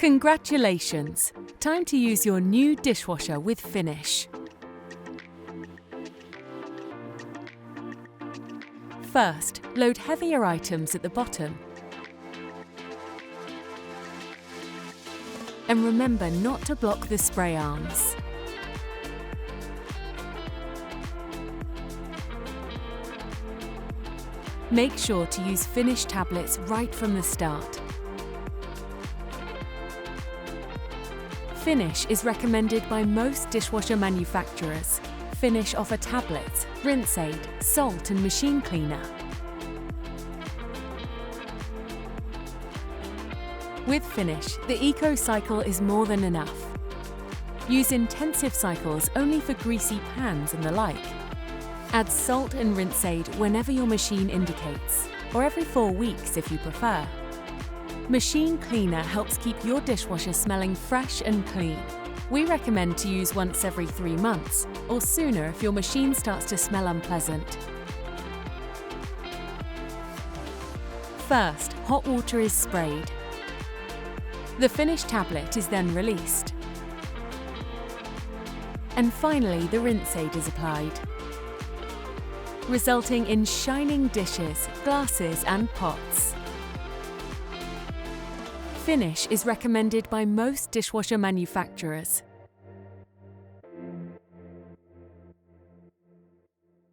Congratulations! Time to use your new dishwasher with Finish. First, load heavier items at the bottom. And remember not to block the spray arms. Make sure to use Finish tablets right from the start. Finish is recommended by most dishwasher manufacturers. Finish offer tablets, rinse aid, salt and machine cleaner. With Finish, the eco cycle is more than enough. Use intensive cycles only for greasy pans and the like. Add salt and rinse aid whenever your machine indicates, or every 4 weeks if you prefer. Machine cleaner helps keep your dishwasher smelling fresh and clean. We recommend to use once every 3 months, or sooner if your machine starts to smell unpleasant. First, hot water is sprayed. The Finish tablet is then released. And finally, the rinse aid is applied, resulting in shining dishes, glasses and pots. Finish is recommended by most dishwasher manufacturers.